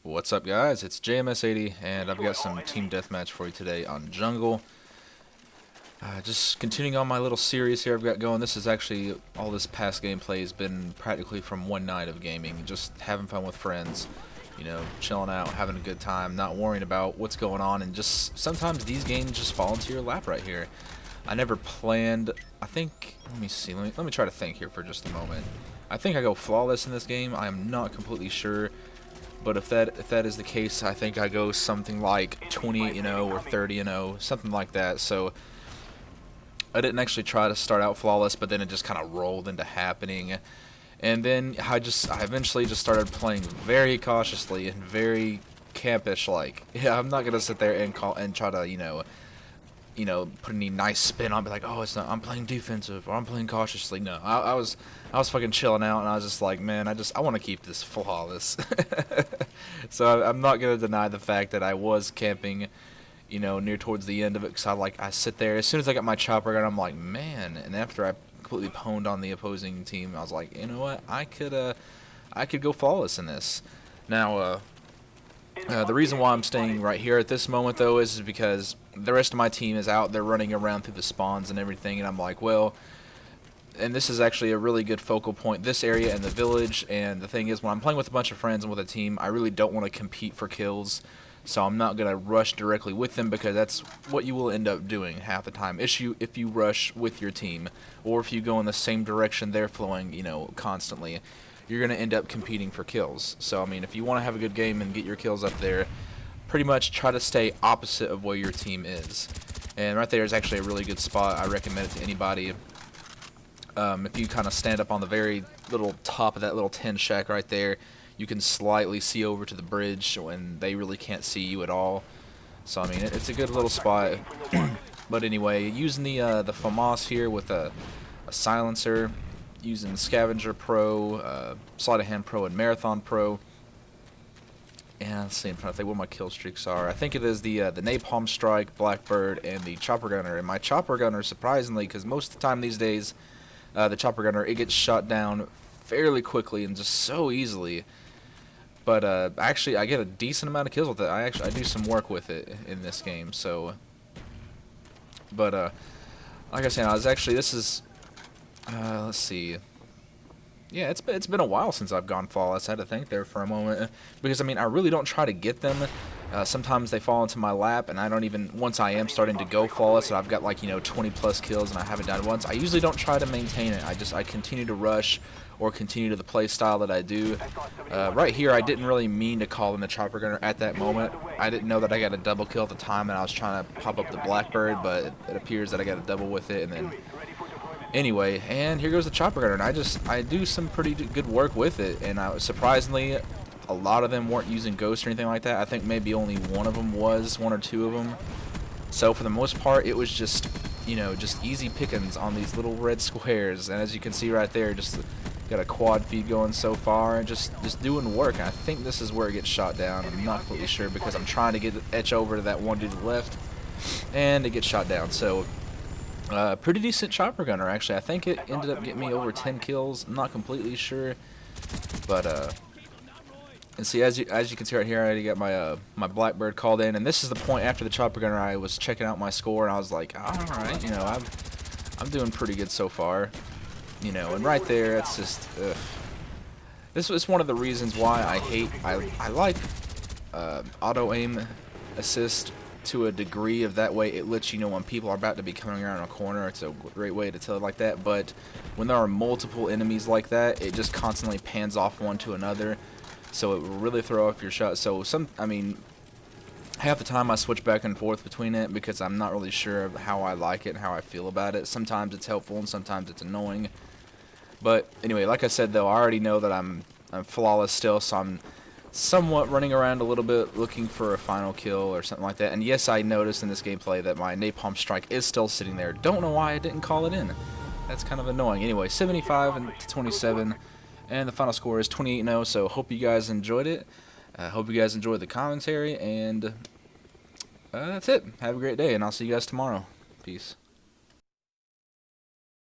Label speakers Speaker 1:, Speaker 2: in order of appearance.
Speaker 1: What's up, guys? It's JMS80, and I've got some team deathmatch for you today on jungle. Just continuing on my little series here I've got going. This is actually, all this past gameplay has been practically from one night of gaming, just having fun with friends, you know, chilling out, having a good time, not worrying about what's going on, and just sometimes these games just fall into your lap right here. I never planned, I think, let me see, let me try to think here for just a moment. I think I go flawless in this game. I am not completely sure. But if that is the case, I think I go something like 28-0 or 30-0, something like that. So I didn't actually try to start out flawless, but then it just kind of rolled into happening. And then I eventually just started playing very cautiously and very campish like. Yeah, I'm not gonna sit there and try to, put any nice spin on, be like, oh, it's not, I'm playing defensive or I'm playing cautiously. No, I was fucking chilling out, and I was just like, man, I want to keep this flawless. So I'm not gonna deny the fact that I was camping, near towards the end of it, because I sit there as soon as I got my chopper gun, I'm like, man, and after I completely pwned on the opposing team, I was like, you know what, I could go flawless in this. Now, the reason why I'm staying right here at this moment, though, is because the rest of my team is out there running around through the spawns and everything, and I'm like, well, and this is actually a really good focal point, this area and the village. And the thing is, when I'm playing with a bunch of friends and with a team, I really don't want to compete for kills, so I'm not going to rush directly with them, because that's what you will end up doing half the time. If you rush with your team, or if you go in the same direction they're flowing, constantly, you're going to end up competing for kills. So, I mean, if you want to have a good game and get your kills up there, pretty much try to stay opposite of where your team is. And right there is actually a really good spot. I recommend it to anybody. If you kind of stand up on the very little top of that little tin shack right there, you can slightly see over to the bridge when they really can't see you at all. So, I mean, it's a good little spot. But anyway, using the FAMAS here with a silencer, using Scavenger Pro, Sleight of Hand Pro, and Marathon Pro. And let's see, I'm trying to think what my kill streaks are. I think it is the Napalm Strike, Blackbird, and the Chopper Gunner. And my Chopper Gunner, surprisingly, because most of the time these days, the Chopper Gunner, it gets shot down fairly quickly and just so easily. But actually, I get a decent amount of kills with it. I do some work with it in this game. So, but like I said, this is. Let's see. Yeah, it's been a while since I've gone flawless. I had to think there for a moment, because I mean, I really don't try to get them. Sometimes they fall into my lap, and I don't even, once I am starting to go flawless and I've got like 20 plus kills and I haven't died once, I usually don't try to maintain it. I continue to rush or continue to the play style that I do. Right here, I didn't really mean to call in the Chopper Gunner at that moment. I didn't know that I got a double kill at the time, and I was trying to pop up the Blackbird, but it appears that I got a double with it. And then anyway, and here goes the Chopper Gunner, and I do some pretty good work with it, and surprisingly, a lot of them weren't using Ghost or anything like that. I think maybe only one of them was, one or two of them. So for the most part, it was just, just easy pickings on these little red squares, and as you can see right there, just got a quad feed going so far, and just doing work. And I think this is where it gets shot down. I'm not completely sure, because I'm trying to get the etch over to that one to the left, and it gets shot down. So pretty decent Chopper Gunner, actually. I think it ended up getting me over 10 kills. I'm not completely sure, but and see, as you can see right here, I already got my my Blackbird called in, and this is the point after the Chopper Gunner. I was checking out my score, and I was like, all right, I'm doing pretty good so far, and right there, it's just this was one of the reasons why I like auto aim assist to a degree, of that way it lets you know when people are about to be coming around a corner. It's a great way to tell it like that. But when there are multiple enemies like that, it just constantly pans off one to another, so it will really throw off your shot. So half the time I switch back and forth between it, because I'm not really sure of how I like it and how I feel about it. Sometimes it's helpful and sometimes it's annoying. But anyway, like I said, though, I already know that I'm flawless still, so I'm somewhat running around a little bit looking for a final kill or something like that. And yes, I noticed in this gameplay that my Napalm Strike is still sitting there. Don't know why I didn't call it in. That's kind of annoying. Anyway, 75 to 27, and the final score is 28-0. So hope you guys enjoyed it. Hope you guys enjoyed the commentary, and that's it. Have a great day, and I'll see you guys tomorrow. Peace.